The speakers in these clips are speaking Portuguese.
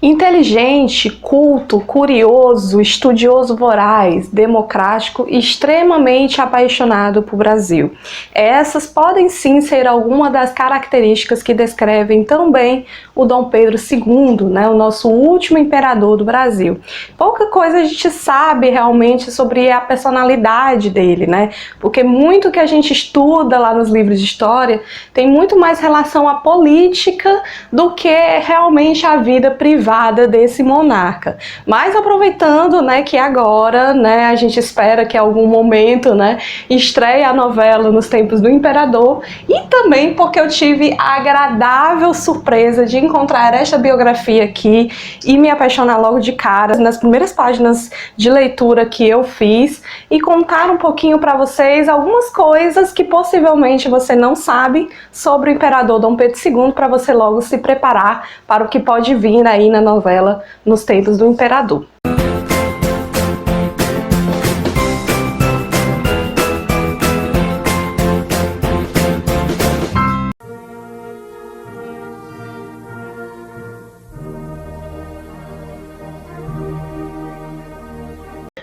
Inteligente, culto, curioso, estudioso voraz, democrático e extremamente apaixonado por Brasil. Essas podem sim ser algumas das características que descrevem tão bem o Dom Pedro II, né, o nosso último imperador do Brasil. Pouca coisa a gente sabe realmente sobre a personalidade dele, né? Porque muito que a gente estuda lá nos livros de história tem muito mais relação à política do que realmente à vida privada desse monarca. Mas aproveitando, né, que agora, né, a gente espera que em algum momento, né, estreie a novela Nos Tempos do Imperador, e também porque eu tive a agradável surpresa de encontrar esta biografia aqui e me apaixonar logo de cara nas primeiras páginas de leitura que eu fiz e contar um pouquinho para vocês algumas coisas que possivelmente você não sabe sobre o imperador Dom Pedro II, para você logo se preparar para o que pode vir aí na novela Nos Tempos do Imperador.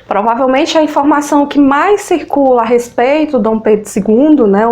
Provavelmente a informação que mais circula a respeito do Dom Pedro II, né,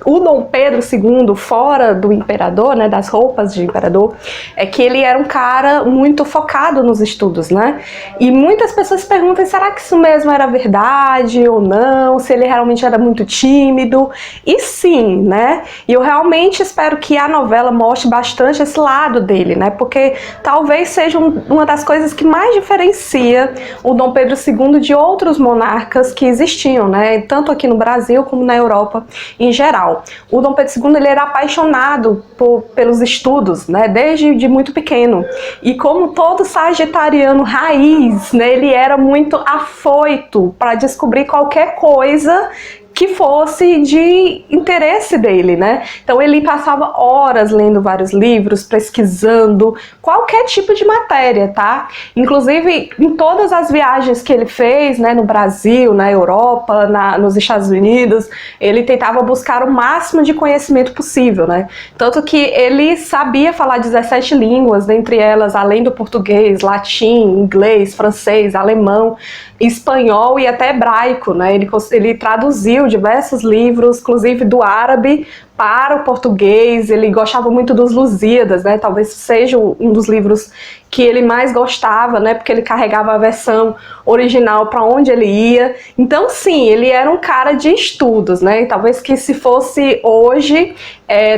o Dom Pedro II fora do imperador, né, das roupas de imperador, é que ele era um cara muito focado nos estudos, né? E muitas pessoas se perguntam, será que isso mesmo era verdade ou não? Se ele realmente era muito tímido? E sim, né? E eu realmente espero que a novela mostre bastante esse lado dele, né? Porque talvez seja uma das coisas que mais diferencia o Dom Pedro II de outros monarcas que existiam, né? Tanto aqui no Brasil como na Europa em geral. O Dom Pedro II ele era apaixonado pelos estudos, né, desde muito pequeno. E como todo sagitariano raiz, né, ele era muito afoito para descobrir qualquer coisa que fosse de interesse dele, né? Então ele passava horas lendo vários livros, pesquisando qualquer tipo de matéria, tá? Inclusive em todas as viagens que ele fez, né, no Brasil, na Europa, nos Estados Unidos, ele tentava buscar o máximo de conhecimento possível, né? Tanto que ele sabia falar 17 línguas, dentre elas, além do português, latim, inglês, francês, alemão, espanhol e até hebraico, né? Ele traduziu diversos livros, inclusive do árabe para o português. Ele gostava muito dos Lusíadas, né? Talvez seja um dos livros que ele mais gostava, né? Porque ele carregava a versão original para onde ele ia. Então, sim, ele era um cara de estudos, né? E talvez que se fosse hoje,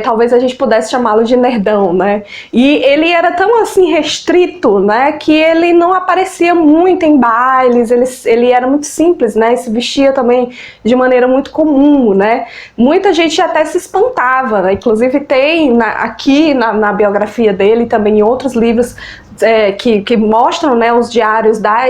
talvez a gente pudesse chamá-lo de nerdão, né? E ele era tão assim restrito, né? Que ele não aparecia muito em bailes. Ele era muito simples, né? E se vestia também de maneira muito comum, né? Muita gente até se espantava, né? Inclusive tem aqui na biografia dele, também em outros livros, que mostram, né, os diários da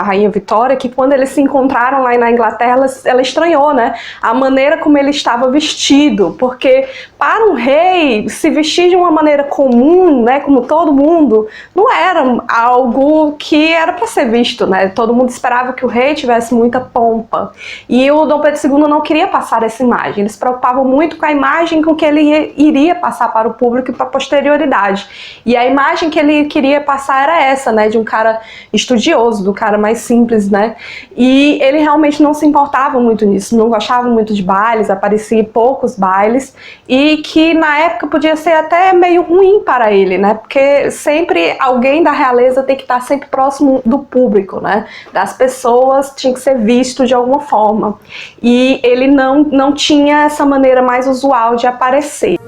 Rainha Vitória, que quando eles se encontraram lá na Inglaterra, ela estranhou, né, a maneira como ele estava vestido, porque para um rei se vestir de uma maneira comum, né, como todo mundo, não era algo que era para ser visto, né? Todo mundo esperava que o rei tivesse muita pompa, e o Dom Pedro II não queria passar essa imagem. Eles se preocupavam muito com a imagem com que ele iria passar para o público e para a posterioridade, e a imagem que ele queria passar era essa, né, de um cara estudioso, do cara mais simples, né, e ele realmente não se importava muito nisso, não gostava muito de bailes, aparecia em poucos bailes, e que na época podia ser até meio ruim para ele, né, porque sempre alguém da realeza tem que estar sempre próximo do público, né, das pessoas, tinha que ser visto de alguma forma, e ele não tinha essa maneira mais usual de aparecer.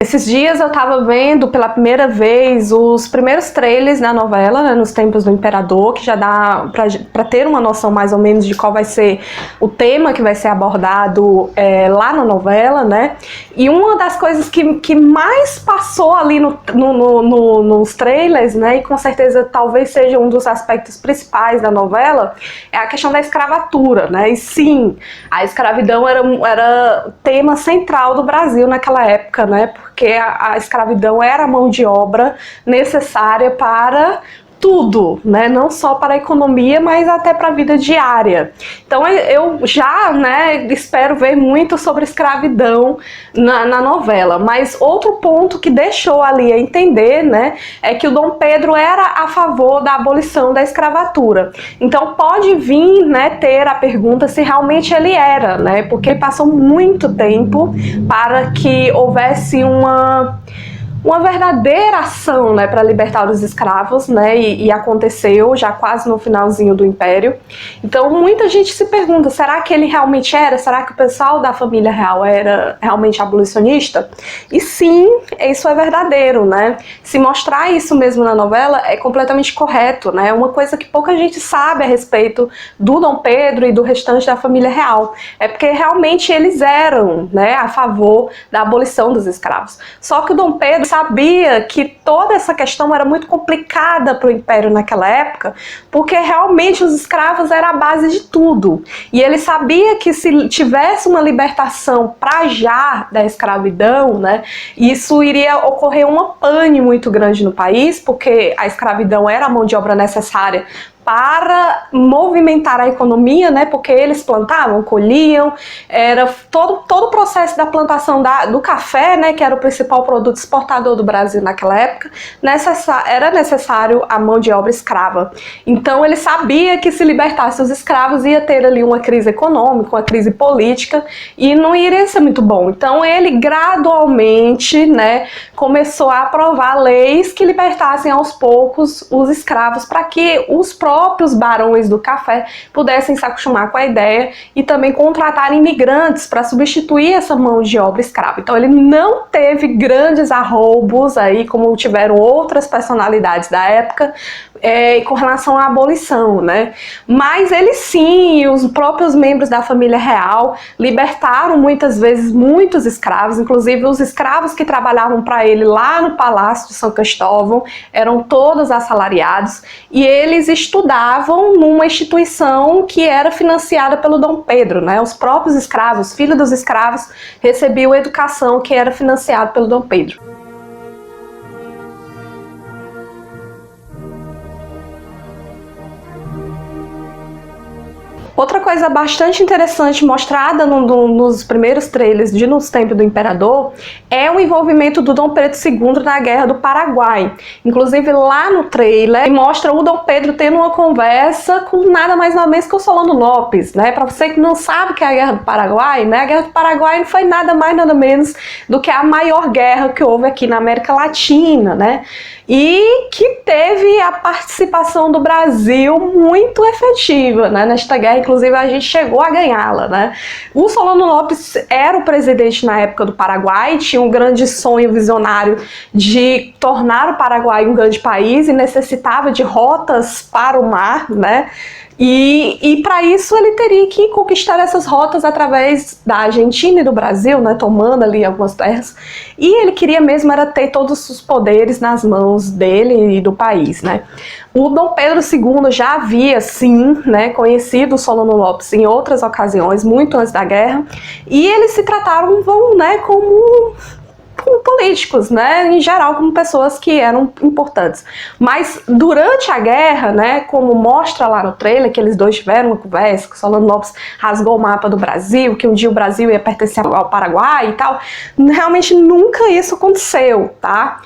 Esses dias eu tava vendo pela primeira vez os primeiros trailers da novela, né, Nos Tempos do Imperador, que já dá pra ter uma noção mais ou menos de qual vai ser o tema que vai ser abordado lá na novela, né? E uma das coisas que mais passou ali nos trailers, né, e com certeza talvez seja um dos aspectos principais da novela, é a questão da escravatura, né? E sim, a escravidão era tema central do Brasil naquela época, né? Porque a escravidão era a mão de obra necessária para tudo, né? Não só para a economia, mas até para a vida diária. Então eu já, né, espero ver muito sobre escravidão na novela. Mas outro ponto que deixou ali a entender, né, é que o Dom Pedro era a favor da abolição da escravatura. Então pode vir, né, ter a pergunta se realmente ele era, né? Porque passou muito tempo para que houvesse uma verdadeira ação, né, para libertar os escravos, né, e aconteceu já quase no finalzinho do Império. Então muita gente se pergunta, será que ele realmente era? Será que o pessoal da família real era realmente abolicionista? E sim, isso é verdadeiro, né? Se mostrar isso mesmo na novela é completamente correto, né? Uma coisa que pouca gente sabe a respeito do Dom Pedro e do restante da família real. É porque realmente eles eram, né, a favor da abolição dos escravos. Só que o Dom Pedro sabia que toda essa questão era muito complicada para o Império naquela época, porque realmente os escravos eram a base de tudo. E ele sabia que se tivesse uma libertação para já da escravidão, né, isso iria ocorrer uma pane muito grande no país, porque a escravidão era a mão de obra necessária para movimentar a economia, né, porque eles plantavam, colhiam, era todo o processo da plantação do café, né, que era o principal produto exportador do Brasil naquela época, era necessário a mão de obra escrava. Então ele sabia que se libertasse os escravos ia ter ali uma crise econômica, uma crise política, e não iria ser muito bom. Então ele gradualmente, né, começou a aprovar leis que libertassem aos poucos os escravos para que os próprios barões do café pudessem se acostumar com a ideia e também contratar imigrantes para substituir essa mão de obra escrava. Então ele não teve grandes arroubos aí, como tiveram outras personalidades da época, com relação à abolição, né? Mas ele sim, e os próprios membros da família real libertaram muitas vezes muitos escravos, inclusive os escravos que trabalhavam para ele lá no Palácio de São Cristóvão eram todos assalariados e eles estudavam numa instituição que era financiada pelo Dom Pedro, né? Os próprios escravos, filhos dos escravos, recebiam educação que era financiada pelo Dom Pedro. Outra coisa bastante interessante mostrada nos primeiros trailers de Nos Tempos do Imperador é o envolvimento do Dom Pedro II na Guerra do Paraguai. Inclusive lá no trailer mostra o Dom Pedro tendo uma conversa com nada mais nada menos que o Solano Lopes, né? Para você que não sabe o que é a Guerra do Paraguai, né? A Guerra do Paraguai não foi nada mais nada menos do que a maior guerra que houve aqui na América Latina, né? E que teve a participação do Brasil muito efetiva, né, nesta guerra, inclusive a gente chegou a ganhá-la, né. O Solano Lopes era o presidente na época do Paraguai, tinha um grande sonho visionário de tornar o Paraguai um grande país e necessitava de rotas para o mar, né. E para isso ele teria que conquistar essas rotas através da Argentina e do Brasil, né, tomando ali algumas terras. E ele queria mesmo era ter todos os poderes nas mãos dele e do país, né. O Dom Pedro II já havia, sim, né, conhecido o Solano Lopes em outras ocasiões, muito antes da guerra, e eles se trataram, né, como políticos, né, em geral como pessoas que eram importantes. Mas durante a guerra, né, como mostra lá no trailer, que eles dois tiveram uma conversa, que o Solano Lopes rasgou o mapa do Brasil, que um dia o Brasil ia pertencer ao Paraguai e tal, realmente nunca isso aconteceu, tá?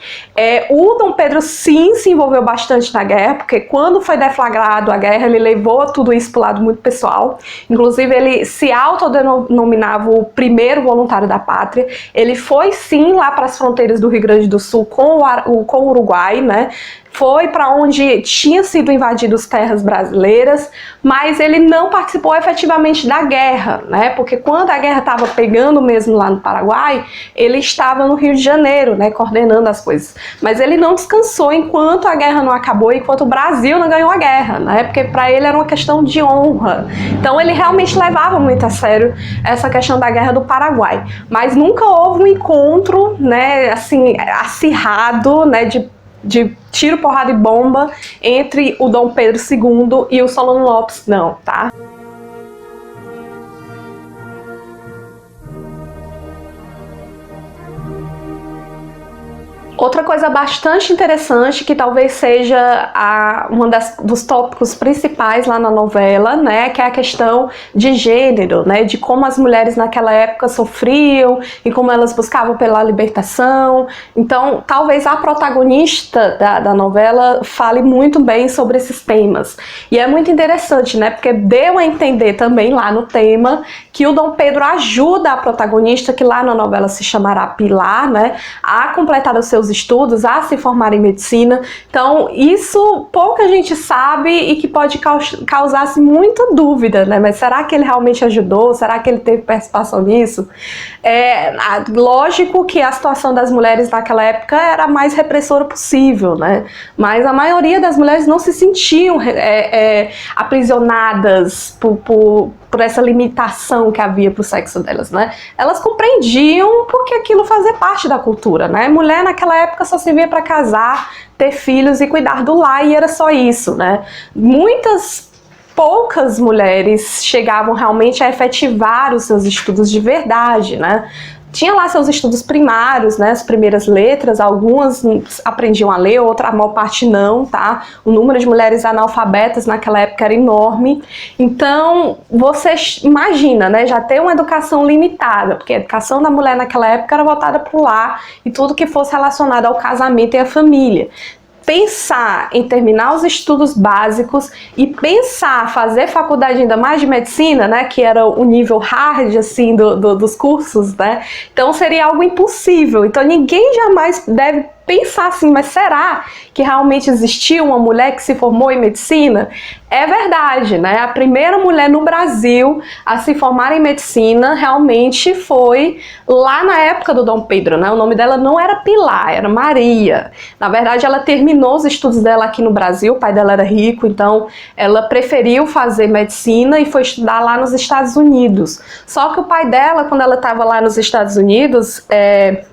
O Dom Pedro sim se envolveu bastante na guerra, porque quando foi deflagrado a guerra, ele levou tudo isso para o lado muito pessoal. Inclusive ele se autodenominava o primeiro voluntário da pátria. Ele foi sim lá para as fronteiras do Rio Grande do Sul com o Uruguai, né? Foi para onde tinha sido invadidas terras brasileiras, mas ele não participou efetivamente da guerra, né? Porque quando a guerra estava pegando mesmo lá no Paraguai, ele estava no Rio de Janeiro, né, coordenando as coisas. Mas ele não descansou enquanto a guerra não acabou, enquanto o Brasil não ganhou a guerra, né? Porque para ele era uma questão de honra. Então ele realmente levava muito a sério essa questão da guerra do Paraguai. Mas nunca houve um encontro, né, assim, acirrado, né, de tiro, porrada e bomba entre o Dom Pedro II e o Solano Lopes, não, tá? Outra coisa bastante interessante, que talvez seja dos tópicos principais lá na novela, né, que é a questão de gênero, né, de como as mulheres naquela época sofriam e como elas buscavam pela libertação. Então, talvez a protagonista da novela fale muito bem sobre esses temas. E é muito interessante, né, porque deu a entender também lá no tema que o Dom Pedro ajuda a protagonista, que lá na novela se chamará Pilar, né, a completar os seus estudos, a se formar em medicina. Então, isso pouca gente sabe e que pode causar assim, muita dúvida, né? Mas será que ele realmente ajudou? Será que ele teve participação nisso? Lógico que a situação das mulheres naquela época era a mais repressora possível, né? Mas a maioria das mulheres não se sentiam aprisionadas por essa limitação que havia para o sexo delas, né? Elas compreendiam porque aquilo fazia parte da cultura, né? Mulher naquela época só se via para casar, ter filhos e cuidar do lar, e era só isso, né? Poucas mulheres chegavam realmente a efetivar os seus estudos de verdade, né? Tinha lá seus estudos primários, né, as primeiras letras, algumas aprendiam a ler, a maior parte não, tá? O número de mulheres analfabetas naquela época era enorme. Então, você imagina, né, já ter uma educação limitada, porque a educação da mulher naquela época era voltada para o lar e tudo que fosse relacionado ao casamento e à família. Pensar em terminar os estudos básicos e pensar fazer faculdade ainda mais de medicina, né, que era o nível hard, assim, dos cursos, né, então seria algo impossível. Então ninguém jamais deve pensar assim, mas será que realmente existiu uma mulher que se formou em medicina? É verdade, né? A primeira mulher no Brasil a se formar em medicina realmente foi lá na época do Dom Pedro, né? O nome dela não era Pilar, era Maria. Na verdade, ela terminou os estudos dela aqui no Brasil, o pai dela era rico, então ela preferiu fazer medicina e foi estudar lá nos Estados Unidos. Só que o pai dela, quando ela estava lá nos Estados Unidos,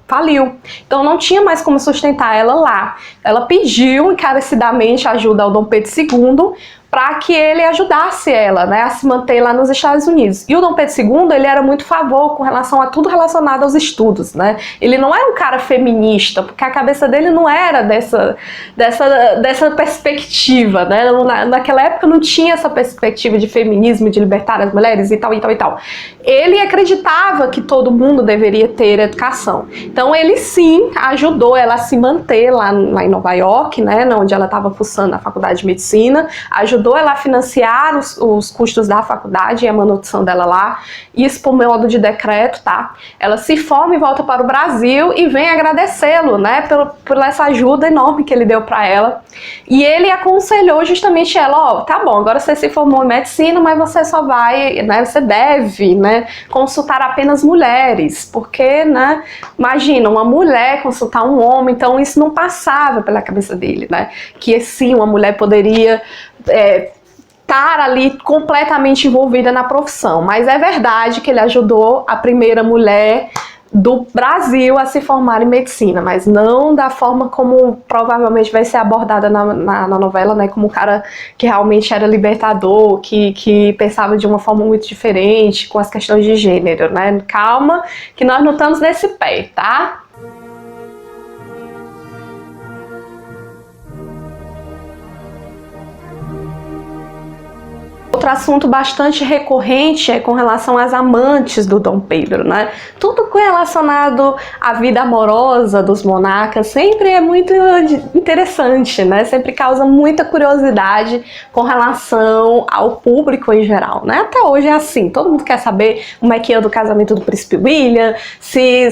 faliu. Então não tinha mais como sustentar ela lá. Ela pediu encarecidamente ajuda ao Dom Pedro II para que ele ajudasse ela, né, a se manter lá nos Estados Unidos. E o Dom Pedro II, ele era muito a favor com relação a tudo relacionado aos estudos, né? Ele não era um cara feminista, porque a cabeça dele não era dessa perspectiva, né? Naquela época não tinha essa perspectiva de feminismo, de libertar as mulheres e tal, e tal, e tal. Ele acreditava que todo mundo deveria ter educação. Então ele sim ajudou ela a se manter lá em Nova York, né, onde ela estava cursando a faculdade de medicina, ajudou ela a financiar os custos da faculdade e a manutenção dela lá, isso por modo de decreto, tá? Ela se forma e volta para o Brasil e vem agradecê-lo, né, por essa ajuda enorme que ele deu para ela. E ele aconselhou justamente ela, tá bom, agora você se formou em medicina, mas você só vai, né, você deve, né, consultar apenas mulheres, porque, né, imagina, uma mulher consultar um homem, então isso não passava pela cabeça dele, né, que sim, uma mulher poderia estar ali completamente envolvida na profissão, mas é verdade que ele ajudou a primeira mulher do Brasil a se formar em medicina, mas não da forma como provavelmente vai ser abordada na novela, né, como um cara que realmente era libertador, que pensava de uma forma muito diferente, com as questões de gênero, né? Calma, que nós não estamos nesse pé, tá? Outro assunto bastante recorrente é com relação às amantes do Dom Pedro, né? Tudo relacionado à vida amorosa dos monarcas sempre é muito interessante, né? Sempre causa muita curiosidade com relação ao público em geral, né? Até hoje é assim, todo mundo quer saber como é que anda o casamento do príncipe William, se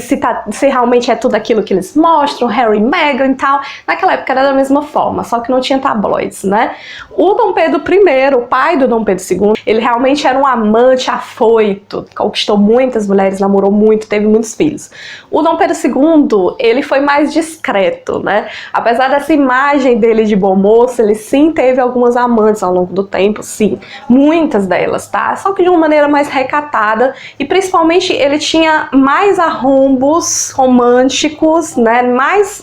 realmente é tudo aquilo que eles mostram, Harry e Meghan e tal. Naquela época era da mesma forma, só que não tinha tabloides, né? O Dom Pedro I, o pai do Dom Pedro II, ele realmente era um amante afoito, conquistou muitas mulheres, namorou muito, teve muitos filhos. O Dom Pedro II, ele foi mais discreto, né? Apesar dessa imagem dele de bom moço, ele sim teve algumas amantes ao longo do tempo, sim, muitas delas, tá? Só que de uma maneira mais recatada, e principalmente ele tinha mais arrombos românticos, né?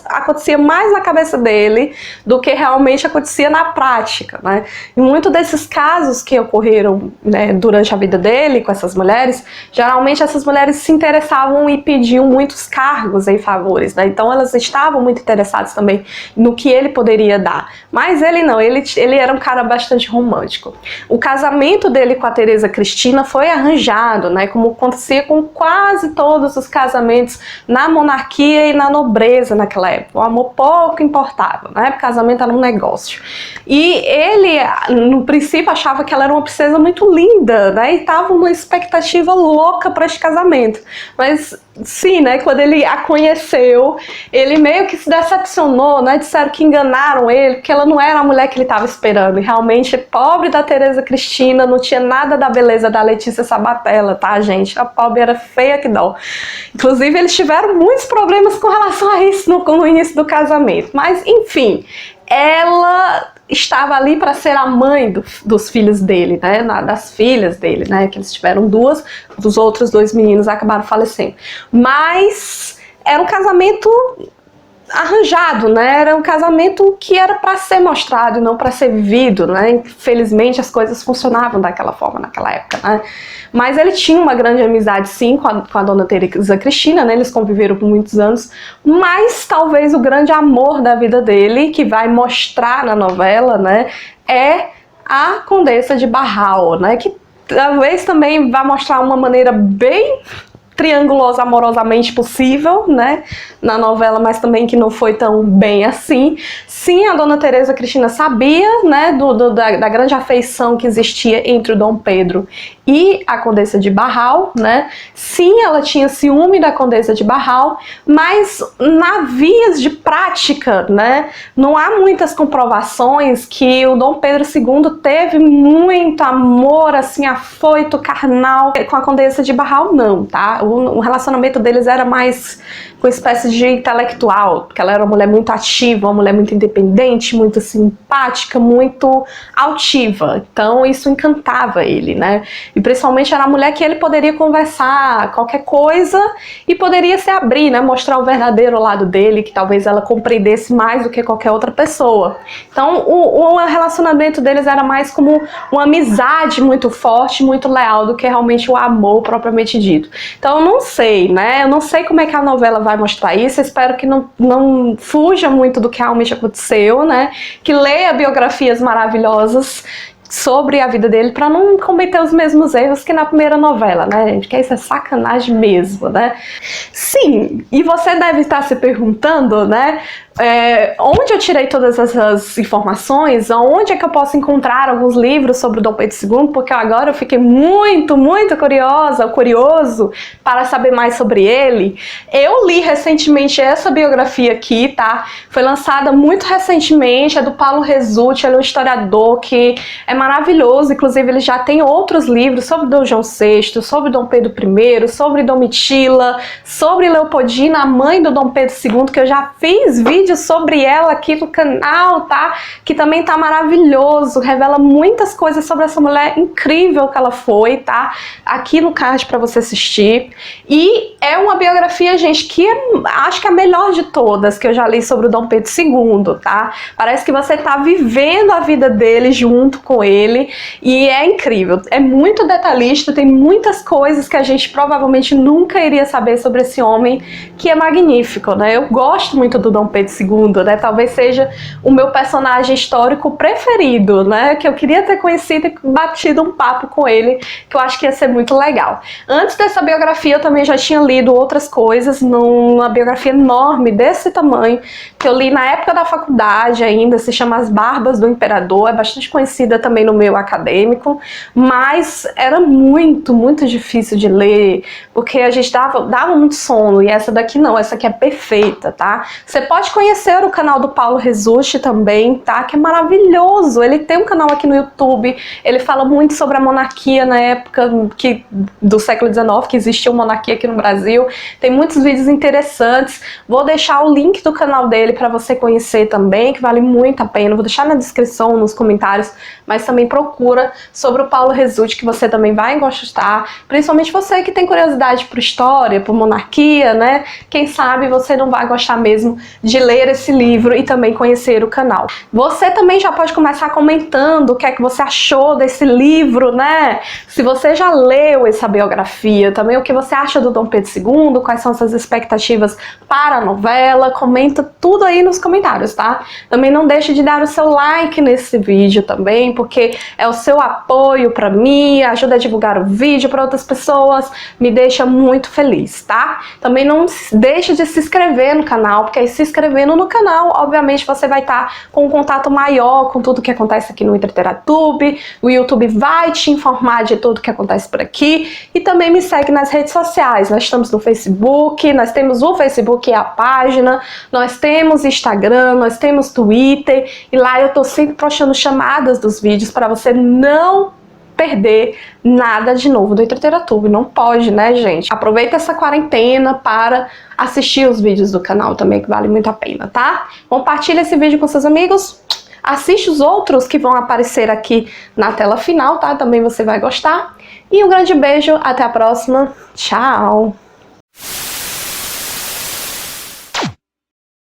Acontecia mais na cabeça dele do que realmente acontecia na prática, né? E muitos desses casos que ocorreram, né, durante a vida dele com essas mulheres, geralmente essas mulheres se interessavam e pediam muitos cargos em favores, né? Então elas estavam muito interessadas também no que ele poderia dar. Mas ele não, ele era um cara bastante romântico. O casamento dele com a Teresa Cristina foi arranjado, né, como acontecia com quase todos os casamentos na monarquia e na nobreza naquela época. O amor pouco importava, né? O casamento era um negócio. E ele, no princípio, achava que ela era uma princesa muito linda, né? E estava uma expectativa louca para este casamento. Mas sim, né? Quando ele a conheceu, ele meio que se decepcionou, né? Disseram que enganaram ele, porque ela não era a mulher que ele estava esperando. E realmente, pobre da Teresa Cristina, não tinha nada da beleza da Letícia Sabatella, tá, gente? A pobre era feia que dó. Inclusive, eles tiveram muitos problemas com relação a isso no início do casamento. Mas, enfim, ela estava ali para ser a mãe dos filhos dele, né, das filhas dele, né, que eles tiveram duas, dos outros 2 meninos acabaram falecendo. Mas era um casamento arranjado, né? Era um casamento que era para ser mostrado e não para ser vivido, né? Infelizmente as coisas funcionavam daquela forma naquela época, né? Mas ele tinha uma grande amizade, sim, com a dona Teresa Cristina, né? Eles conviveram por muitos anos, mas talvez o grande amor da vida dele, que vai mostrar na novela, né, é a Condessa de Barral, né? Que talvez também vá mostrar uma maneira bem triangulosa amorosamente possível, né, na novela, mas também que não foi tão bem assim. Sim, a dona Teresa Cristina sabia, né, da grande afeição que existia entre o Dom Pedro e a Condessa de Barral, né. Sim, ela tinha ciúme da Condessa de Barral, mas na vias de prática, né, não há muitas comprovações que o Dom Pedro II teve muito amor, assim, afoito, carnal com a Condessa de Barral, não, tá? O relacionamento deles era mais com espécie de intelectual, porque ela era uma mulher muito ativa, uma mulher muito independente, muito simpática, muito altiva. Então isso encantava ele, né? E principalmente era a mulher que ele poderia conversar qualquer coisa e poderia se abrir, né? Mostrar o verdadeiro lado dele, que talvez ela compreendesse mais do que qualquer outra pessoa. Então o relacionamento deles era mais como uma amizade muito forte, muito leal, do que realmente o amor propriamente dito. Então eu não sei, né? Eu não sei como é que a novela vai mostrar isso. Eu espero que não fuja muito do que realmente aconteceu, né? Que leia biografias maravilhosas sobre a vida dele para não cometer os mesmos erros que na primeira novela, né, gente? Que isso é sacanagem mesmo, né? Sim, e você deve estar se perguntando, né, onde eu tirei todas essas informações, onde é que eu posso encontrar alguns livros sobre o Dom Pedro II, porque agora eu fiquei muito curioso para saber mais sobre ele. Eu li recentemente essa biografia aqui, tá? Foi lançada muito recentemente, é do Paulo Resulti, ele é um historiador que é maravilhoso, inclusive ele já tem outros livros sobre Dom João VI, sobre Dom Pedro I, sobre Domitila, sobre Leopoldina, a mãe do Dom Pedro II, que eu já fiz vídeo sobre ela aqui no canal, tá? Que também tá maravilhoso, revela muitas coisas sobre essa mulher incrível que ela foi, tá? Aqui no card para você assistir. E é uma biografia, gente, que acho que é a melhor de todas que eu já li sobre o Dom Pedro II, tá? Parece que você tá vivendo a vida dele junto com ele e é incrível. É muito detalhista, tem muitas coisas que a gente provavelmente nunca iria saber sobre esse homem, que é magnífico, né? Eu gosto muito do Dom Pedro II, né? Talvez seja o meu personagem histórico preferido, né? Que eu queria ter conhecido e batido um papo com ele, que eu acho que ia ser muito legal. Antes dessa biografia, eu também já tinha lido outras coisas, numa biografia enorme desse tamanho, que eu li na época da faculdade ainda, se chama As Barbas do Imperador, é bastante conhecida também no meio acadêmico, mas era muito difícil de ler, porque a gente dava muito sono, e essa daqui não, essa aqui é perfeita, tá? Você pode conhecer o canal do Paulo Resulti também, tá? Que é maravilhoso, ele tem um canal aqui no YouTube, ele fala muito sobre a monarquia na época do século XIX, que existia uma monarquia aqui no Brasil, tem muitos vídeos interessantes, vou deixar o link do canal dele para você conhecer também, que vale muito a pena, vou deixar na descrição, nos comentários, mas também procura sobre o Paulo Resulti, que você também vai gostar, principalmente você que tem curiosidade por história, por monarquia, né? Quem sabe você não vai gostar mesmo de ler esse livro e também conhecer o canal. Você também já pode começar comentando o que é que você achou desse livro, né? Se você já leu essa biografia, também o que você acha do Dom Pedro II, quais são suas expectativas para a novela, comenta tudo aí nos comentários, tá? Também não deixe de dar o seu like nesse vídeo também, porque é o seu apoio para mim, ajuda a divulgar o vídeo para outras pessoas, me deixa muito feliz, tá? Também não deixe de se inscrever no canal, porque aí se inscrevendo no canal, obviamente você vai estar com um contato maior com tudo que acontece aqui no Entreteratube, o YouTube vai te informar de tudo que acontece por aqui, e também me segue nas redes sociais, nós estamos no Facebook, nós temos o Facebook e a página, nós temos Instagram, nós temos Twitter, e lá eu tô sempre postando chamadas dos vídeos para você não perder nada de novo do Entreteratube. Não pode, né, gente? Aproveita essa quarentena para assistir os vídeos do canal também, que vale muito a pena, tá? Compartilha esse vídeo com seus amigos, assiste os outros que vão aparecer aqui na tela final, tá? Também você vai gostar. E um grande beijo, até a próxima. Tchau!